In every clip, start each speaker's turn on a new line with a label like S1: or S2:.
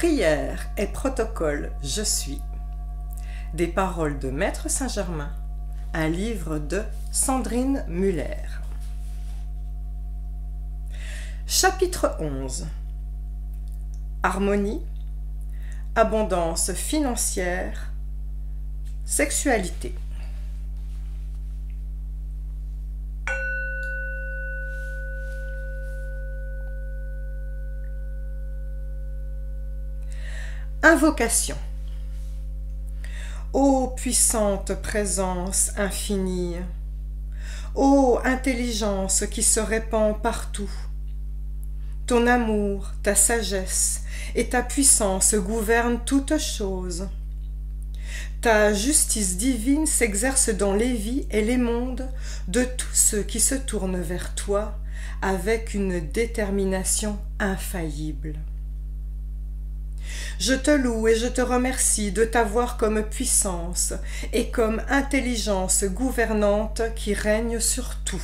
S1: Prière et protocole, je suis. Des paroles de Maître Saint-Germain, un livre de Sandrine Muller. Chapitre 11. Harmonie, abondance financière, sexualité. Invocation. Ô puissante présence infinie, ô intelligence qui se répand partout, ton amour, ta sagesse et ta puissance gouvernent toutes choses. Ta justice divine s'exerce dans les vies et les mondes de tous ceux qui se tournent vers toi avec une détermination infaillible. Je te loue et je te remercie de t'avoir comme puissance et comme intelligence gouvernante qui règne sur tout.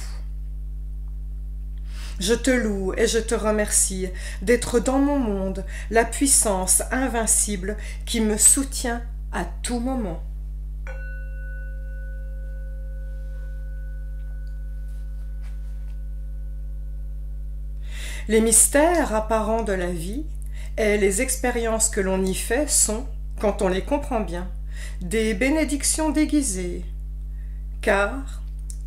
S1: Je te loue et je te remercie d'être dans mon monde la puissance invincible qui me soutient à tout moment. Les mystères apparents de la vie et les expériences que l'on y fait sont, quand on les comprend bien, des bénédictions déguisées, car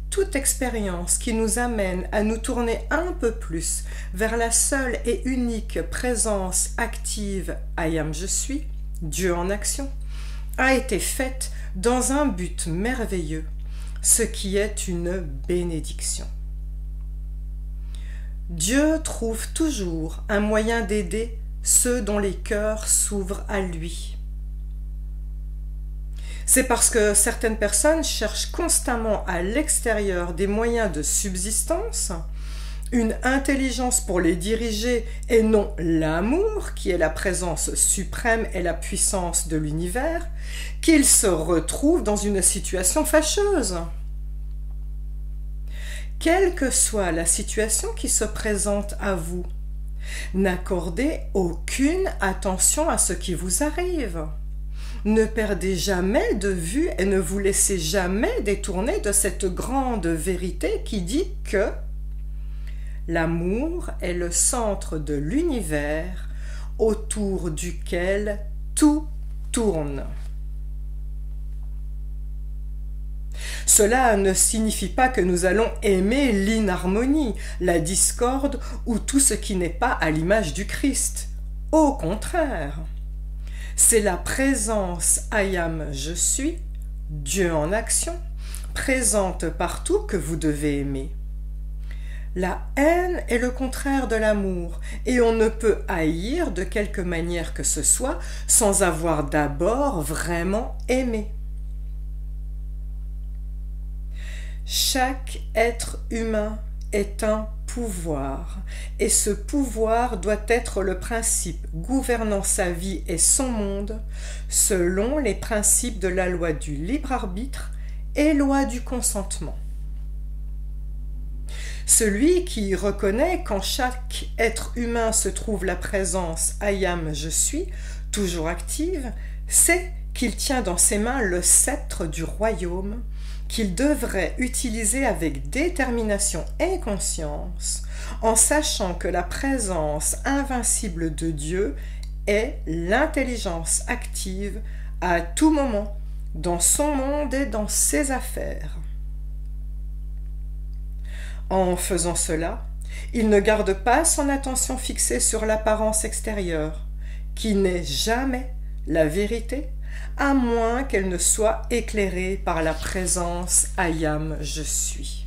S1: toute expérience qui nous amène à nous tourner un peu plus vers la seule et unique présence active I am je suis, Dieu en action, a été faite dans un but merveilleux, ce qui est une bénédiction. Dieu trouve toujours un moyen d'aider ceux dont les cœurs s'ouvrent à lui. C'est parce que certaines personnes cherchent constamment à l'extérieur des moyens de subsistance, une intelligence pour les diriger et non l'amour qui est la présence suprême et la puissance de l'univers, qu'ils se retrouvent dans une situation fâcheuse. Quelle que soit la situation qui se présente à vous, n'accordez aucune attention à ce qui vous arrive. Ne perdez jamais de vue et ne vous laissez jamais détourner de cette grande vérité qui dit que l'amour est le centre de l'univers autour duquel tout tourne. Cela ne signifie pas que nous allons aimer l'inharmonie, la discorde ou tout ce qui n'est pas à l'image du Christ. Au contraire, c'est la présence I am je suis, Dieu en action, présente partout que vous devez aimer. La haine est le contraire de l'amour, et on ne peut haïr de quelque manière que ce soit sans avoir d'abord vraiment aimé. Chaque être humain est un pouvoir, et ce pouvoir doit être le principe gouvernant sa vie et son monde selon les principes de la loi du libre arbitre et loi du consentement. Celui qui reconnaît qu'en chaque être humain se trouve la présence I am je suis, toujours active, sait qu'il tient dans ses mains le sceptre du royaume qu'il devrait utiliser avec détermination et conscience, en sachant que la présence invincible de Dieu est l'intelligence active à tout moment, dans son monde et dans ses affaires. En faisant cela, il ne garde pas son attention fixée sur l'apparence extérieure, qui n'est jamais la vérité, à moins qu'elle ne soit éclairée par la présence I am je suis.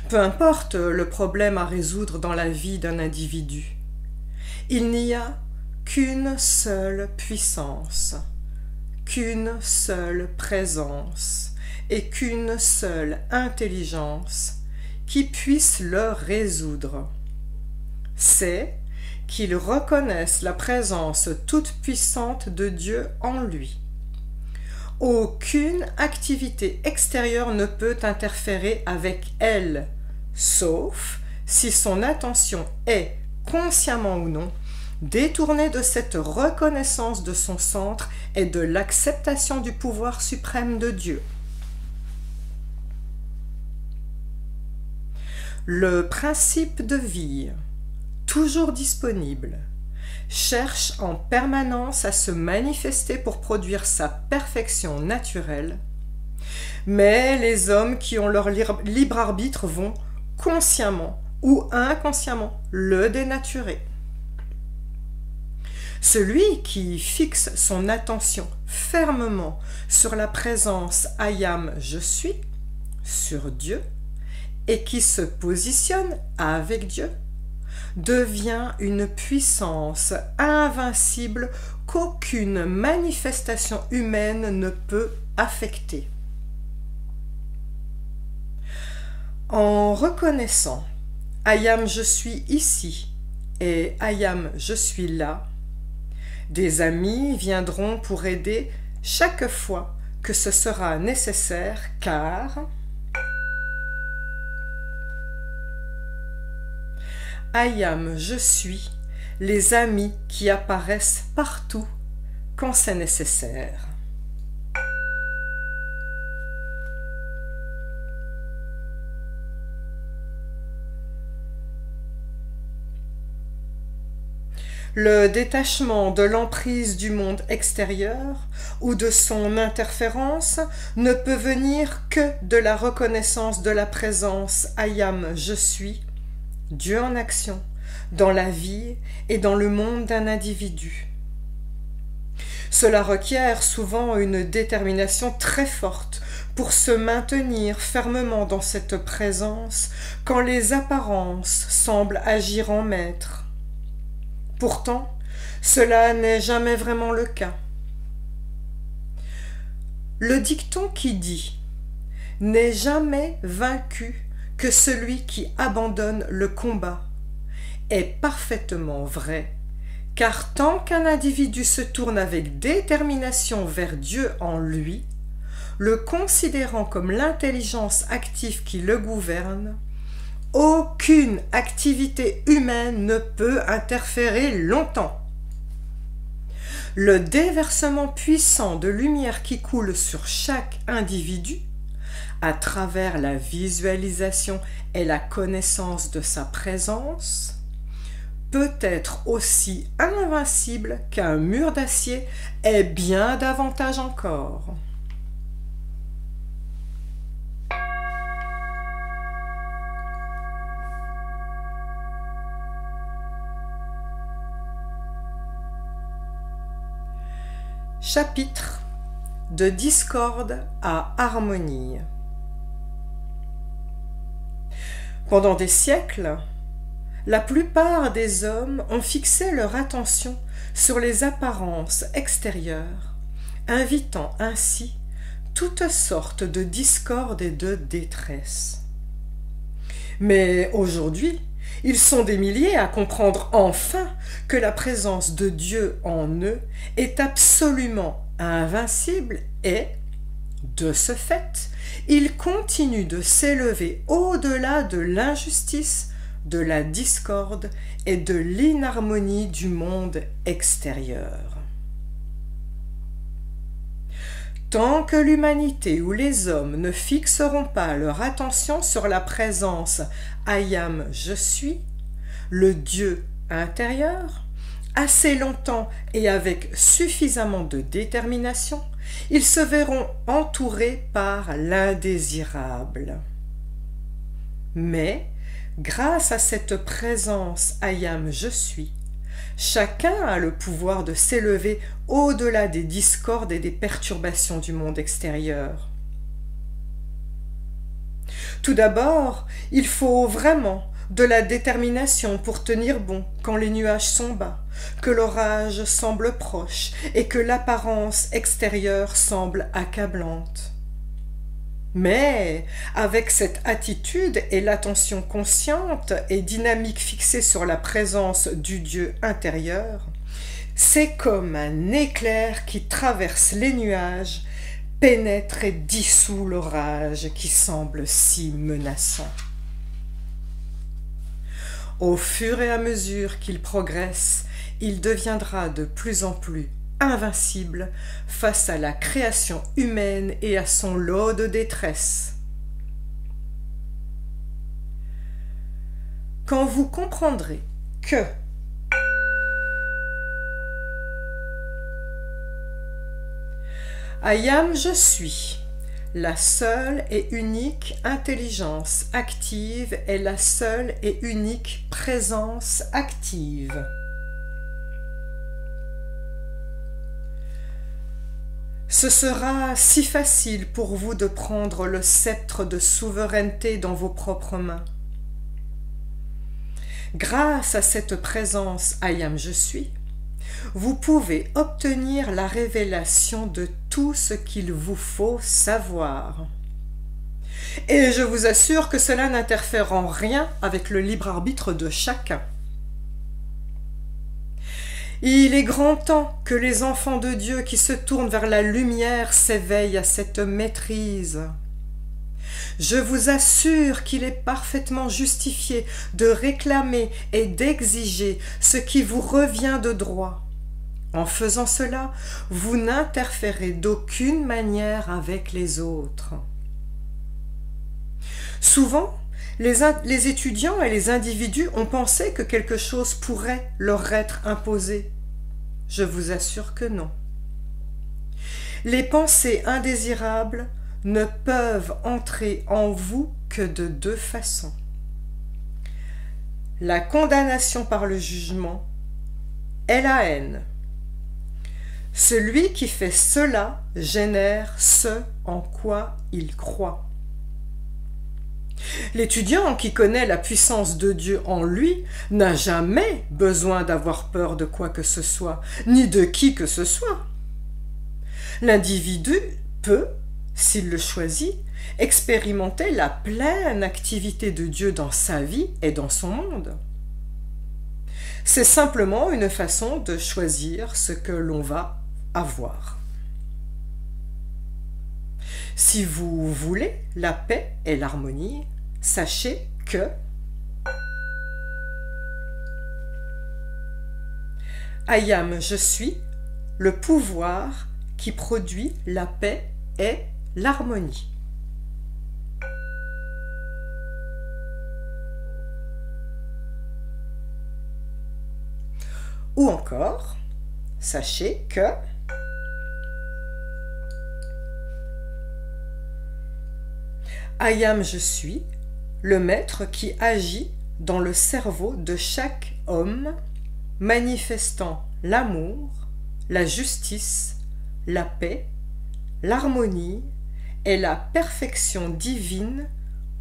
S1: Peu importe le problème à résoudre dans la vie d'un individu, il n'y a qu'une seule puissance, qu'une seule présence et qu'une seule intelligence qui puisse le résoudre. C'est qu'ils reconnaissent la présence toute puissante de Dieu en lui. Aucune activité extérieure ne peut interférer avec elle, sauf si son attention est, consciemment ou non, détourné de cette reconnaissance de son centre et de l'acceptation du pouvoir suprême de Dieu. Le principe de vie, toujours disponible, cherche en permanence à se manifester pour produire sa perfection naturelle, mais les hommes qui ont leur libre arbitre vont consciemment ou inconsciemment le dénaturer. Celui qui fixe son attention fermement sur la présence Ayam je suis, sur Dieu, et qui se positionne avec Dieu, devient une puissance invincible qu'aucune manifestation humaine ne peut affecter. En reconnaissant Ayam je suis ici et Ayam je suis là, des amis viendront pour aider chaque fois que ce sera nécessaire, car Ayam je suis les amis qui apparaissent partout quand c'est nécessaire. Le détachement de l'emprise du monde extérieur ou de son interférence ne peut venir que de la reconnaissance de la présence Ayam je suis, Dieu en action, dans la vie et dans le monde d'un individu. Cela requiert souvent une détermination très forte pour se maintenir fermement dans cette présence quand les apparences semblent agir en maître. Pourtant, cela n'est jamais vraiment le cas. Le dicton qui dit « N'est jamais vaincu que celui qui abandonne le combat » est parfaitement vrai, car tant qu'un individu se tourne avec détermination vers Dieu en lui, le considérant comme l'intelligence active qui le gouverne, aucune activité humaine ne peut interférer longtemps. Le déversement puissant de lumière qui coule sur chaque individu, à travers la visualisation et la connaissance de sa présence, peut être aussi invincible qu'un mur d'acier et bien davantage encore. Chapitre de discorde à harmonie. Pendant des siècles, la plupart des hommes ont fixé leur attention sur les apparences extérieures, invitant ainsi toutes sortes de discorde et de détresse. Mais aujourd'hui, ils sont des milliers à comprendre enfin que la présence de Dieu en eux est absolument invincible et, de ce fait, ils continuent de s'élever au-delà de l'injustice, de la discorde et de l'inharmonie du monde extérieur. Tant que l'humanité ou les hommes ne fixeront pas leur attention sur la présence Ayam je suis, le Dieu intérieur, assez longtemps et avec suffisamment de détermination, ils se verront entourés par l'indésirable. Mais, grâce à cette présence Ayam je suis, chacun a le pouvoir de s'élever au-delà des discordes et des perturbations du monde extérieur. Tout d'abord, il faut vraiment de la détermination pour tenir bon quand les nuages sont bas, que l'orage semble proche et que l'apparence extérieure semble accablante. Mais, avec cette attitude et l'attention consciente et dynamique fixée sur la présence du Dieu intérieur, c'est comme un éclair qui traverse les nuages, pénètre et dissout l'orage qui semble si menaçant. Au fur et à mesure qu'il progresse, il deviendra de plus en plus invincible face à la création humaine et à son lot de détresse. Quand vous comprendrez que Ayam je suis, la seule et unique intelligence active est la seule et unique présence active. Ce sera si facile pour vous de prendre le sceptre de souveraineté dans vos propres mains. Grâce à cette présence Ayam je suis, vous pouvez obtenir la révélation de tout ce qu'il vous faut savoir. Et je vous assure que cela n'interfère en rien avec le libre arbitre de chacun. Il est grand temps que les enfants de Dieu qui se tournent vers la lumière s'éveillent à cette maîtrise. Je vous assure qu'il est parfaitement justifié de réclamer et d'exiger ce qui vous revient de droit. En faisant cela, vous n'interférez d'aucune manière avec les autres. Souvent, les étudiants et les individus ont pensé que quelque chose pourrait leur être imposé. Je vous assure que non. Les pensées indésirables ne peuvent entrer en vous que de deux façons. La condamnation par le jugement et la haine. Celui qui fait cela génère ce en quoi il croit. L'étudiant qui connaît la puissance de Dieu en lui n'a jamais besoin d'avoir peur de quoi que ce soit, ni de qui que ce soit. L'individu peut, s'il le choisit, expérimenter la pleine activité de Dieu dans sa vie et dans son monde. C'est simplement une façon de choisir ce que l'on va avoir. Si vous voulez la paix et l'harmonie, sachez que Ayam je suis, le pouvoir qui produit la paix et l'harmonie. Ou encore, sachez que Ayam je suis, le maître qui agit dans le cerveau de chaque homme, manifestant l'amour, la justice, la paix, l'harmonie et la perfection divine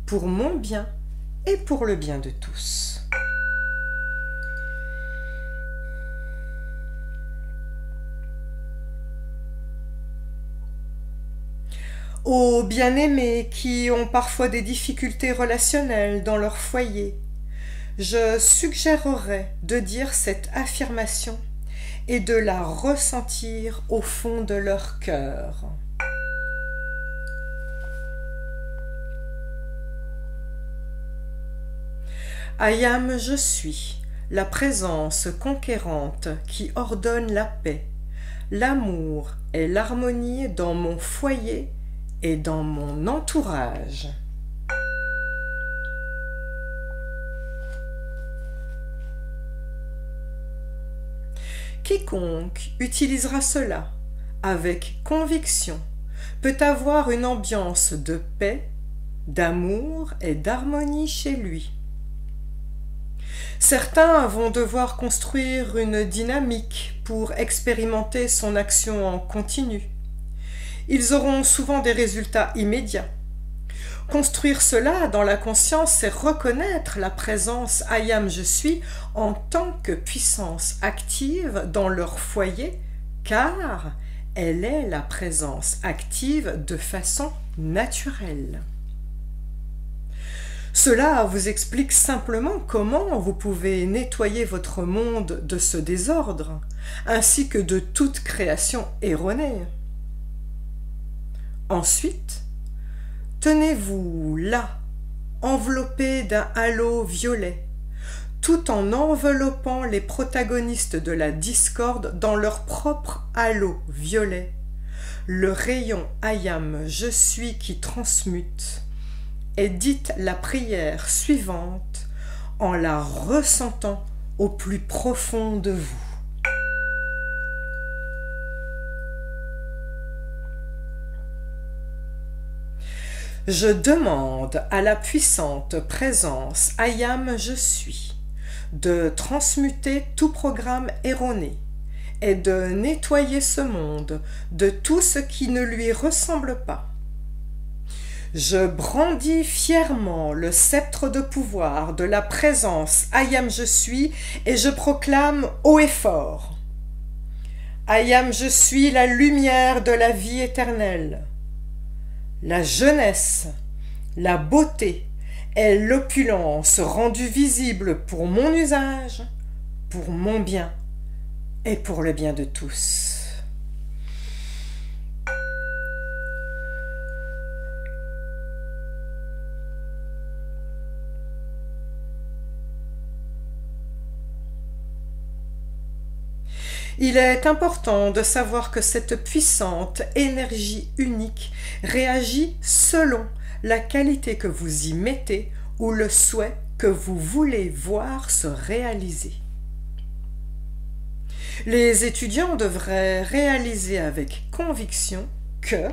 S1: pour mon bien et pour le bien de tous. Aux bien-aimés qui ont parfois des difficultés relationnelles dans leur foyer, je suggérerais de dire cette affirmation et de la ressentir au fond de leur cœur. Ayam je suis, la présence conquérante qui ordonne la paix, l'amour et l'harmonie dans mon foyer et dans mon entourage. Quiconque utilisera cela avec conviction peut avoir une ambiance de paix, d'amour et d'harmonie chez lui. Certains vont devoir construire une dynamique pour expérimenter son action en continu. Ils auront souvent des résultats immédiats. Construire cela dans la conscience, c'est reconnaître la présence Ayam je suis en tant que puissance active dans leur foyer, car elle est la présence active de façon naturelle. Cela vous explique simplement comment vous pouvez nettoyer votre monde de ce désordre, ainsi que de toute création erronée. Ensuite, tenez-vous là, enveloppé d'un halo violet, tout en enveloppant les protagonistes de la discorde dans leur propre halo violet, le rayon Ayam je suis qui transmute, et dites la prière suivante en la ressentant au plus profond de vous. Je demande à la puissante présence Ayam je suis de transmuter tout programme erroné et de nettoyer ce monde de tout ce qui ne lui ressemble pas. Je brandis fièrement le sceptre de pouvoir de la présence Ayam je suis et je proclame haut et fort. Ayam je suis la lumière de la vie éternelle. La jeunesse, la beauté et l'opulence rendues visibles pour mon usage, pour mon bien et pour le bien de tous. Il est important de savoir que cette puissante énergie unique réagit selon la qualité que vous y mettez ou le souhait que vous voulez voir se réaliser. Les étudiants devraient réaliser avec conviction que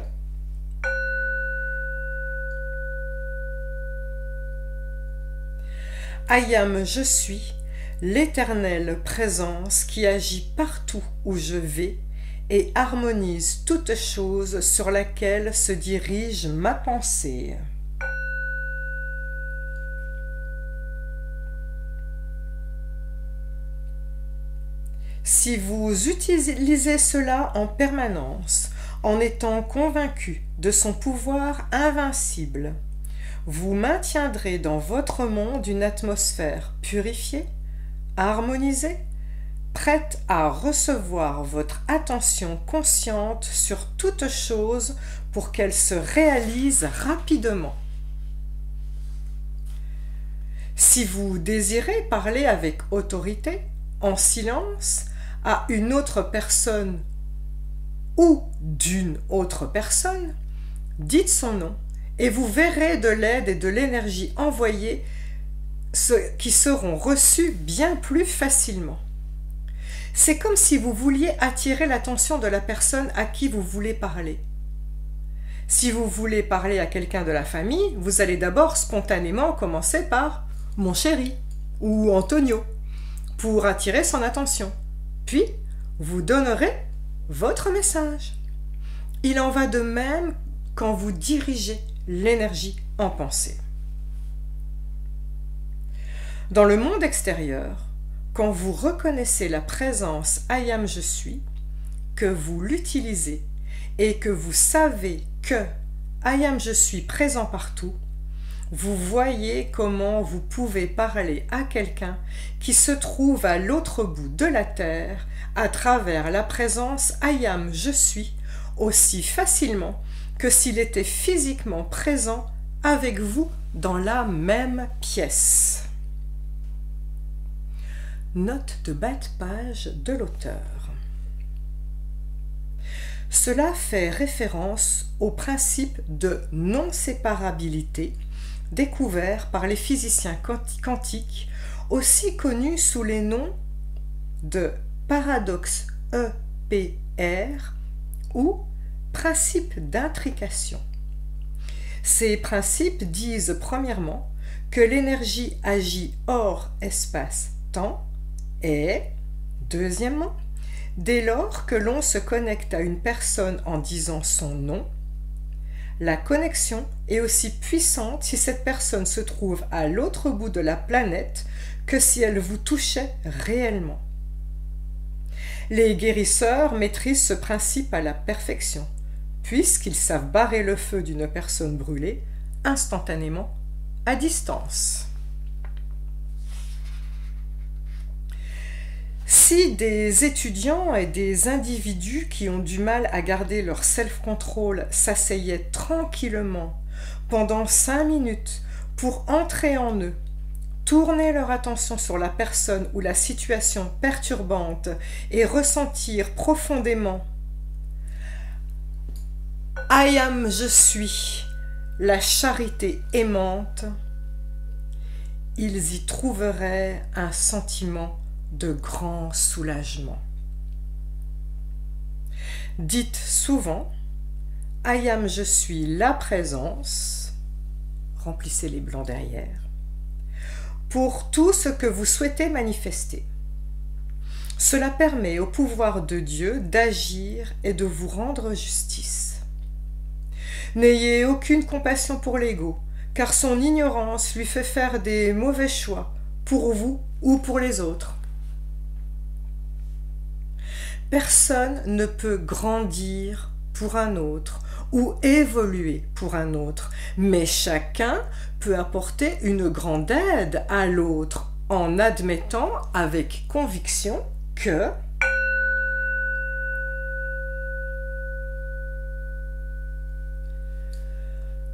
S1: Ayam je suis l'éternelle présence qui agit partout où je vais et harmonise toute chose sur laquelle se dirige ma pensée. Si vous utilisez cela en permanence, en étant convaincu de son pouvoir invincible, vous maintiendrez dans votre monde une atmosphère purifiée, harmonisée, prête à recevoir votre attention consciente sur toute chose pour qu'elle se réalise rapidement. Si vous désirez parler avec autorité, en silence, à une autre personne ou d'une autre personne, dites son nom et vous verrez de l'aide et de l'énergie envoyée qui seront reçus bien plus facilement. C'est comme si vous vouliez attirer l'attention de la personne à qui vous voulez parler. Si vous voulez parler à quelqu'un de la famille, vous allez d'abord spontanément commencer par « mon chéri » ou « Antonio » pour attirer son attention. Puis, vous donnerez votre message. Il en va de même quand vous dirigez l'énergie en pensée. Dans le monde extérieur, quand vous reconnaissez la présence Ayam je suis, que vous l'utilisez et que vous savez que Ayam je suis présent partout, vous voyez comment vous pouvez parler à quelqu'un qui se trouve à l'autre bout de la terre à travers la présence Ayam je suis aussi facilement que s'il était physiquement présent avec vous dans la même pièce. Note de bas de page de l'auteur. Cela fait référence au principe de non-séparabilité découvert par les physiciens quantiques, aussi connu sous les noms de paradoxe EPR ou principe d'intrication. Ces principes disent premièrement que l'énergie agit hors espace-temps et, deuxièmement, dès lors que l'on se connecte à une personne en disant son nom, la connexion est aussi puissante si cette personne se trouve à l'autre bout de la planète que si elle vous touchait réellement. Les guérisseurs maîtrisent ce principe à la perfection, puisqu'ils savent barrer le feu d'une personne brûlée instantanément à distance. Si des étudiants et des individus qui ont du mal à garder leur self-control s'asseyaient tranquillement pendant 5 minutes pour entrer en eux, tourner leur attention sur la personne ou la situation perturbante et ressentir profondément « I am, je suis », la charité aimante, ils y trouveraient un sentiment de grand soulagement. Dites souvent « I am, je suis la présence », remplissez les blancs derrière, pour tout ce que vous souhaitez manifester. Cela permet au pouvoir de Dieu d'agir et de vous rendre justice. N'ayez aucune compassion pour l'ego, car son ignorance lui fait faire des mauvais choix pour vous ou pour les autres. Personne ne peut grandir pour un autre ou évoluer pour un autre, mais chacun peut apporter une grande aide à l'autre en admettant avec conviction que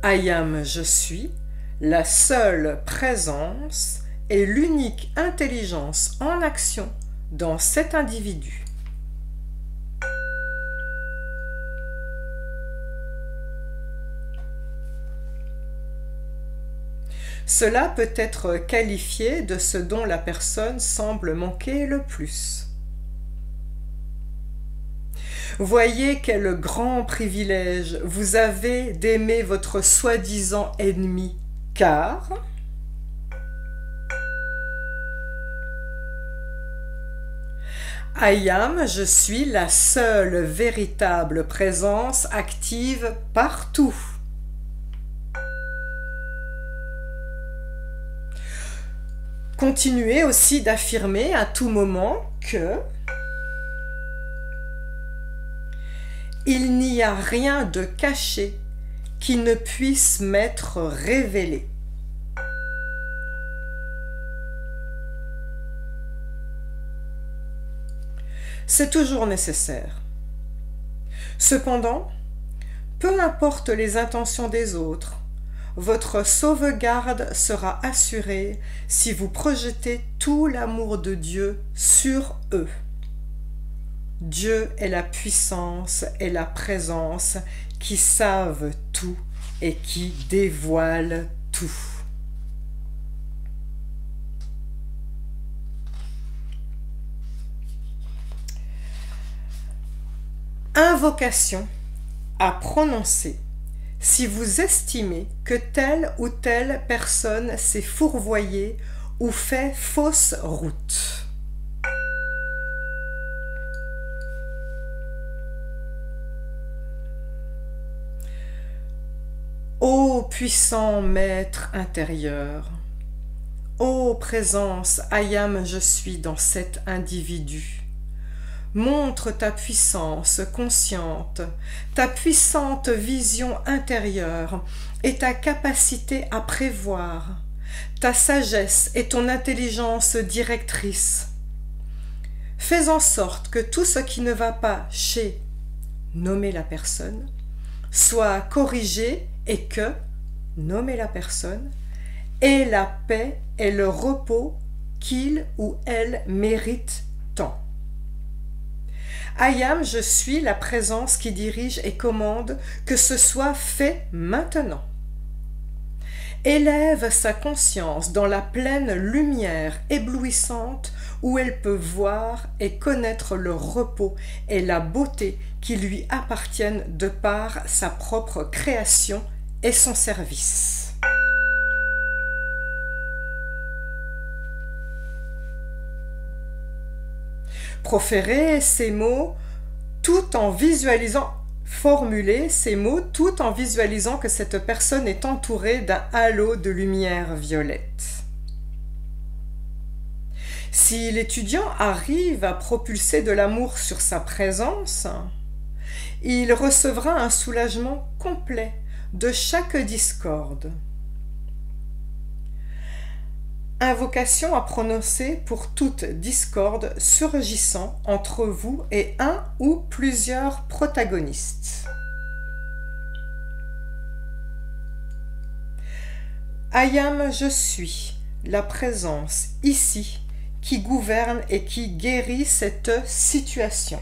S1: I am, je suis, la seule présence et l'unique intelligence en action dans cet individu. Cela peut être qualifié de ce dont la personne semble manquer le plus. Voyez quel grand privilège vous avez d'aimer votre soi-disant ennemi, car I am, je suis la seule véritable présence active partout. Continuez aussi d'affirmer à tout moment que il n'y a rien de caché qui ne puisse m'être révélé. C'est toujours nécessaire. Cependant, peu importe les intentions des autres, votre sauvegarde sera assurée si vous projetez tout l'amour de Dieu sur eux. Dieu est la puissance et la présence qui savent tout et qui dévoilent tout. Invocation à prononcer si vous estimez que telle ou telle personne s'est fourvoyée ou fait fausse route. Ô puissant maître intérieur, ô présence, I am, je suis dans cet individu. Montre ta puissance consciente, ta puissante vision intérieure et ta capacité à prévoir, ta sagesse et ton intelligence directrice. Fais en sorte que tout ce qui ne va pas chez nommer la personne soit corrigé et que, nommer la personne, ait la paix et le repos qu'il ou elle mérite tant. I am, je suis la présence qui dirige et commande que ce soit fait maintenant. Élève sa conscience dans la pleine lumière éblouissante où elle peut voir et connaître le repos et la beauté qui lui appartiennent de par sa propre création et son service. Proférez ces mots tout en visualisant, formulez ces mots tout en visualisant que cette personne est entourée d'un halo de lumière violette. Si l'étudiant arrive à propulser de l'amour sur sa présence, il recevra un soulagement complet de chaque discorde. Invocation à prononcer pour toute discorde surgissant entre vous et un ou plusieurs protagonistes. I am, je suis, la présence ici qui gouverne et qui guérit cette situation.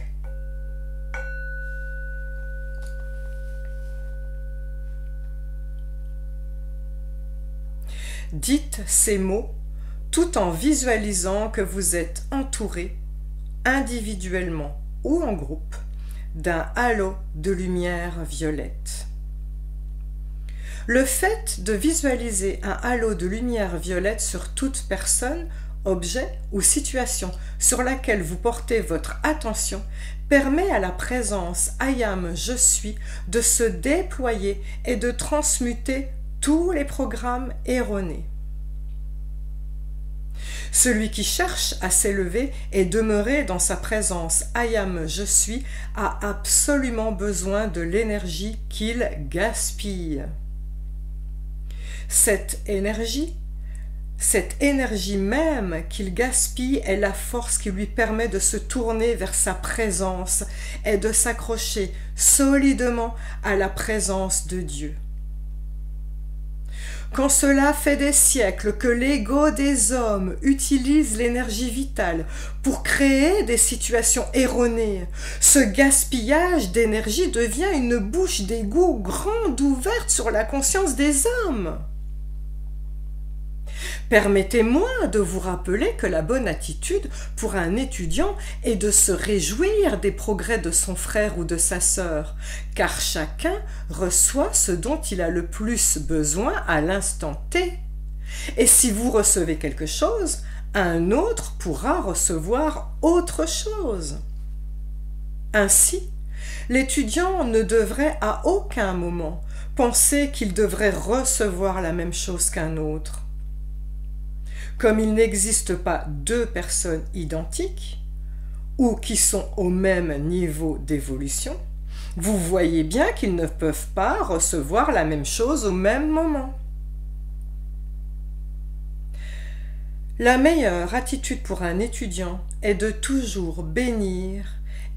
S1: Dites ces mots tout en visualisant que vous êtes entouré, individuellement ou en groupe, d'un halo de lumière violette. Le fait de visualiser un halo de lumière violette sur toute personne, objet ou situation sur laquelle vous portez votre attention permet à la présence I am, je suis de se déployer et de transmuter tous les programmes erronés. Celui qui cherche à s'élever et demeurer dans sa présence I am, je suis a absolument besoin de l'énergie qu'il gaspille. Cette énergie même qu'il gaspille est la force qui lui permet de se tourner vers sa présence et de s'accrocher solidement à la présence de Dieu. Quand cela fait des siècles que l'ego des hommes utilise l'énergie vitale pour créer des situations erronées, ce gaspillage d'énergie devient une bouche d'égout grande ouverte sur la conscience des hommes. Permettez-moi de vous rappeler que la bonne attitude pour un étudiant est de se réjouir des progrès de son frère ou de sa sœur, car chacun reçoit ce dont il a le plus besoin à l'instant T. Et si vous recevez quelque chose, un autre pourra recevoir autre chose. Ainsi, l'étudiant ne devrait à aucun moment penser qu'il devrait recevoir la même chose qu'un autre. Comme il n'existe pas deux personnes identiques ou qui sont au même niveau d'évolution, vous voyez bien qu'ils ne peuvent pas recevoir la même chose au même moment. La meilleure attitude pour un étudiant est de toujours bénir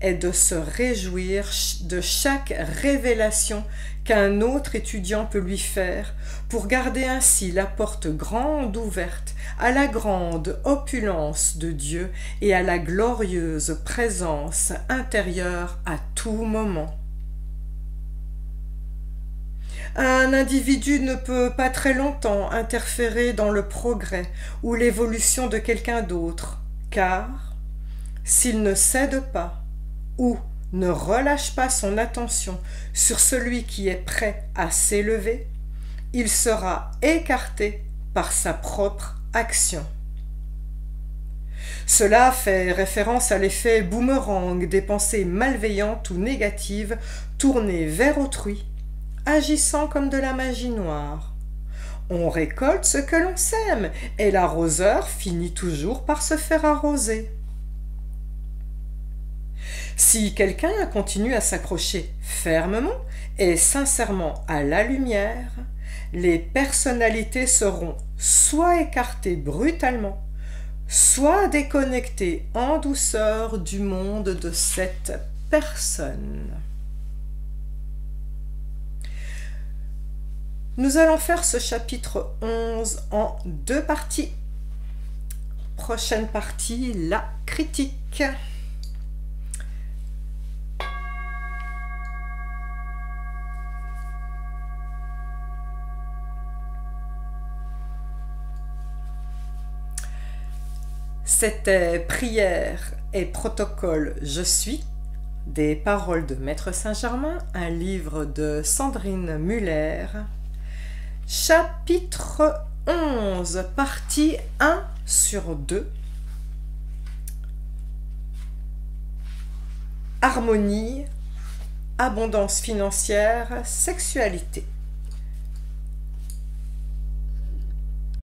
S1: et de se réjouir de chaque révélation qu'un autre étudiant peut lui faire pour garder ainsi la porte grande ouverte à la grande opulence de Dieu et à la glorieuse présence intérieure à tout moment. Un individu ne peut pas très longtemps interférer dans le progrès ou l'évolution de quelqu'un d'autre, car s'il ne cède pas ou ne relâche pas son attention sur celui qui est prêt à s'élever, il sera écarté par sa propre action. Cela fait référence à l'effet boomerang des pensées malveillantes ou négatives tournées vers autrui, agissant comme de la magie noire. On récolte ce que l'on sème, et l'arroseur finit toujours par se faire arroser. Si quelqu'un continue à s'accrocher fermement et sincèrement à la lumière, les personnalités seront soit écartées brutalement, soit déconnectées en douceur du monde de cette personne. Nous allons faire ce chapitre 11 en 2 parties. Prochaine partie, la critique. C'était Prière et protocole Je suis, des paroles de Maître Saint-Germain, un livre de Sandrine Muller. Chapitre 11, partie 1 sur 2. Harmonie, abondance financière, sexualité.